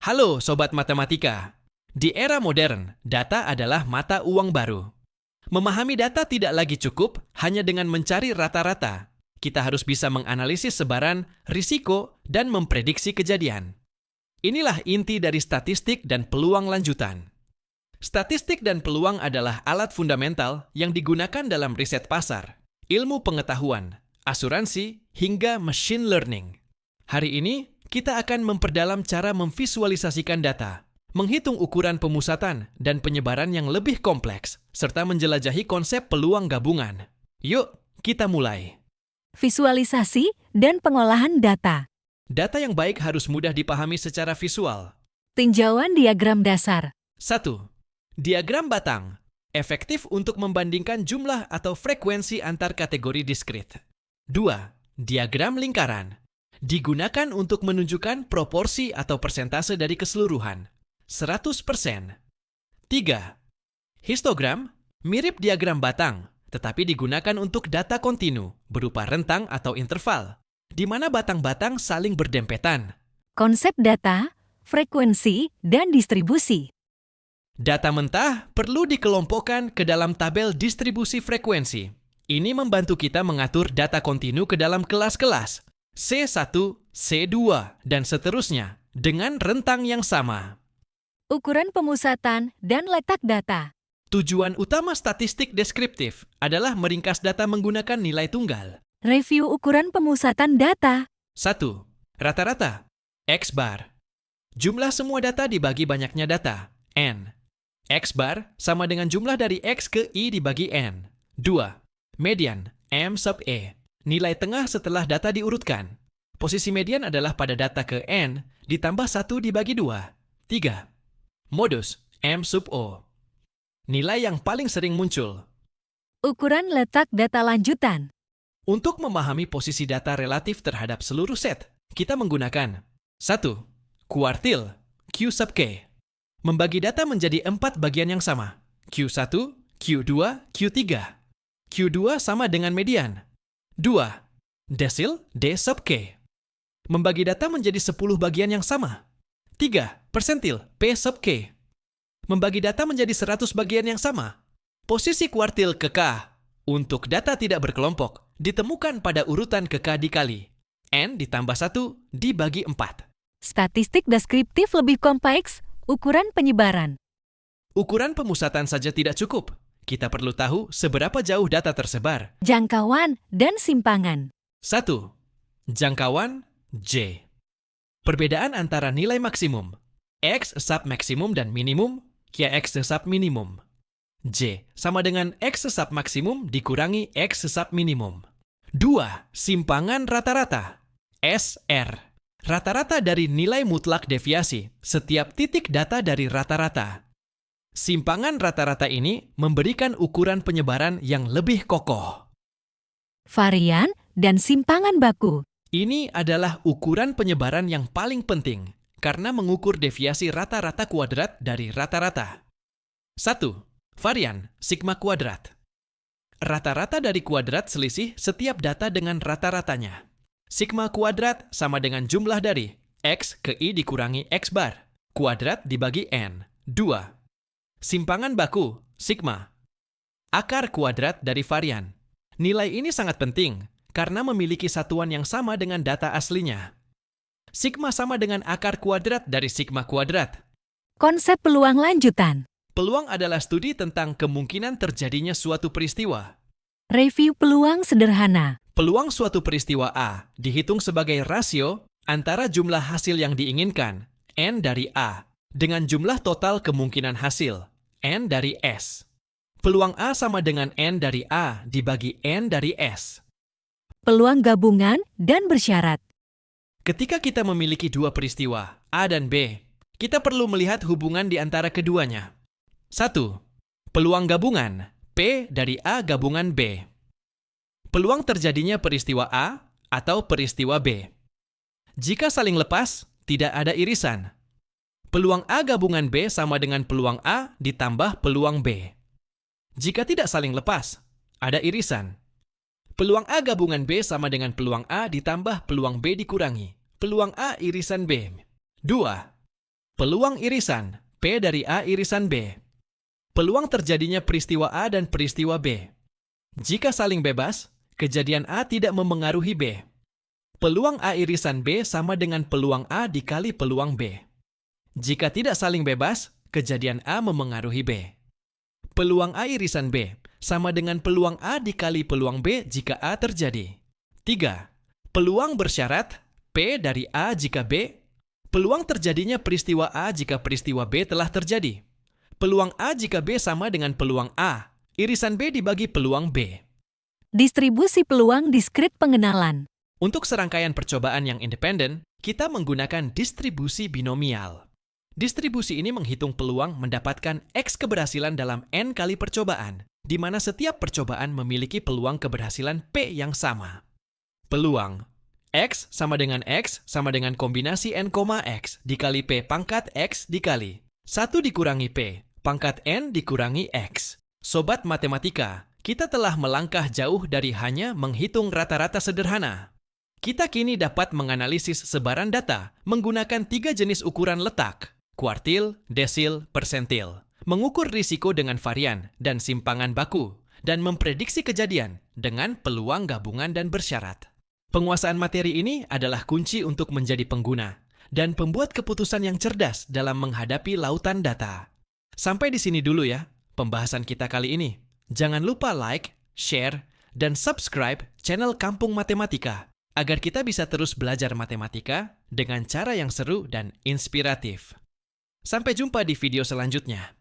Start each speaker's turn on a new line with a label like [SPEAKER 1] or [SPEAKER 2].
[SPEAKER 1] Halo Sobat Matematika. Di era modern, data adalah mata uang baru. Memahami data tidak lagi cukup hanya dengan mencari rata-rata. Kita harus bisa menganalisis sebaran, risiko, dan memprediksi kejadian. Inilah inti dari statistik dan peluang lanjutan. Statistik dan peluang adalah alat fundamental yang digunakan dalam riset pasar, ilmu pengetahuan, asuransi, hingga machine learning. Hari ini, kita akan memperdalam cara memvisualisasikan data, menghitung ukuran pemusatan dan penyebaran yang lebih kompleks, serta menjelajahi konsep peluang gabungan. Yuk, kita mulai.
[SPEAKER 2] Visualisasi dan pengolahan data.
[SPEAKER 1] Data yang baik harus mudah dipahami secara visual.
[SPEAKER 2] Tinjauan diagram dasar.
[SPEAKER 1] 1. Diagram batang. Efektif untuk membandingkan jumlah atau frekuensi antar kategori diskrit. 2. Diagram lingkaran. Digunakan untuk menunjukkan proporsi atau persentase dari keseluruhan. 100%. 3. Histogram. Mirip diagram batang, tetapi digunakan untuk data kontinu berupa rentang atau interval, di mana batang-batang saling berdempetan.
[SPEAKER 2] Konsep data, frekuensi, dan distribusi.
[SPEAKER 1] Data mentah perlu dikelompokkan ke dalam tabel distribusi frekuensi. Ini membantu kita mengatur data kontinu ke dalam kelas-kelas, C1, C2, dan seterusnya, dengan rentang yang sama.
[SPEAKER 2] Ukuran pemusatan dan letak data.
[SPEAKER 1] Tujuan utama statistik deskriptif adalah meringkas data menggunakan nilai tunggal.
[SPEAKER 2] Review ukuran pemusatan data.
[SPEAKER 1] 1. Rata-rata. X bar. Jumlah semua data dibagi banyaknya data. N. X bar sama dengan jumlah dari X ke I dibagi N. 2. Median. M sub E. Nilai tengah setelah data diurutkan. Posisi median adalah pada data ke N ditambah 1 dibagi 2. 3. Modus. M sub O. Nilai yang paling sering muncul.
[SPEAKER 2] Ukuran letak data lanjutan.
[SPEAKER 1] Untuk memahami posisi data relatif terhadap seluruh set, kita menggunakan 1. Kuartil, Q sub K. Membagi data menjadi 4 bagian yang sama. Q1, Q2, Q3. Q2 sama dengan median. 2. Desil, D sub K. Membagi data menjadi 10 bagian yang sama. 3. Persentil, P sub K. Membagi data menjadi 100 bagian yang sama. Posisi kuartil ke K untuk data tidak berkelompok ditemukan pada urutan ke K dikali N ditambah 1 dibagi 4.
[SPEAKER 2] Statistik deskriptif lebih kompleks. Ukuran penyebaran.
[SPEAKER 1] Ukuran pemusatan saja tidak cukup. Kita perlu tahu seberapa jauh data tersebar.
[SPEAKER 2] Jangkauan dan simpangan.
[SPEAKER 1] 1. Jangkauan J. Perbedaan antara nilai maksimum X sub maksimum dan minimum X sub minimum. J sama dengan X sub maksimum dikurangi X sub minimum. 2. Simpangan rata-rata SR. Rata-rata dari nilai mutlak deviasi setiap titik data dari rata-rata. Simpangan rata-rata ini memberikan ukuran penyebaran yang lebih kokoh.
[SPEAKER 2] Varian dan simpangan baku.
[SPEAKER 1] Ini adalah ukuran penyebaran yang paling penting karena mengukur deviasi rata-rata kuadrat dari rata-rata. 1. Varian sigma kuadrat. Rata-rata dari kuadrat selisih setiap data dengan rata-ratanya. Sigma kuadrat sama dengan jumlah dari X ke I dikurangi X bar, kuadrat dibagi N. 2. Simpangan baku, sigma. Akar kuadrat dari varian. Nilai ini sangat penting karena memiliki satuan yang sama dengan data aslinya. Sigma sama dengan akar kuadrat dari sigma kuadrat.
[SPEAKER 2] Konsep peluang lanjutan.
[SPEAKER 1] Peluang adalah studi tentang kemungkinan terjadinya suatu peristiwa.
[SPEAKER 2] Review peluang sederhana.
[SPEAKER 1] Peluang suatu peristiwa A dihitung sebagai rasio antara jumlah hasil yang diinginkan, N dari A, dengan jumlah total kemungkinan hasil, N dari S. Peluang A sama dengan N dari A dibagi N dari S.
[SPEAKER 2] Peluang gabungan dan bersyarat.
[SPEAKER 1] Ketika kita memiliki dua peristiwa, A dan B, kita perlu melihat hubungan di antara keduanya. 1. Peluang gabungan, P dari A gabungan B. Peluang terjadinya peristiwa A atau peristiwa B. Jika saling lepas, tidak ada irisan. Peluang A gabungan B sama dengan peluang A ditambah peluang B. Jika tidak saling lepas, ada irisan. Peluang A gabungan B sama dengan peluang A ditambah peluang B dikurangi peluang A irisan B. 2. Peluang irisan, P dari A irisan B. Peluang terjadinya peristiwa A dan peristiwa B. Jika saling bebas, kejadian A tidak memengaruhi B. Peluang A irisan B sama dengan peluang A dikali peluang B. Jika tidak saling bebas, kejadian A memengaruhi B. Peluang A irisan B sama dengan peluang A dikali peluang B jika A terjadi. 3. Peluang bersyarat, P dari A jika B. Peluang terjadinya peristiwa A jika peristiwa B telah terjadi. Peluang A jika B sama dengan peluang A. Irisan B dibagi peluang B.
[SPEAKER 2] Distribusi peluang diskrit pengenalan.
[SPEAKER 1] Untuk serangkaian percobaan yang independen, kita menggunakan distribusi binomial. Distribusi ini menghitung peluang mendapatkan X keberhasilan dalam N kali percobaan, di mana setiap percobaan memiliki peluang keberhasilan P yang sama. Peluang X sama dengan kombinasi N, X dikali P pangkat X dikali 1 dikurangi P pangkat N dikurangi X. Sobat matematika, kita telah melangkah jauh dari hanya menghitung rata-rata sederhana. Kita kini dapat menganalisis sebaran data menggunakan 3 jenis ukuran letak, kuartil, desil, persentil, mengukur risiko dengan varian dan simpangan baku, dan memprediksi kejadian dengan peluang gabungan dan bersyarat. Penguasaan materi ini adalah kunci untuk menjadi pengguna dan pembuat keputusan yang cerdas dalam menghadapi lautan data. Sampai di sini dulu ya, pembahasan kita kali ini. Jangan lupa like, share, dan subscribe channel Kampung Matematika agar kita bisa terus belajar matematika dengan cara yang seru dan inspiratif. Sampai jumpa di video selanjutnya.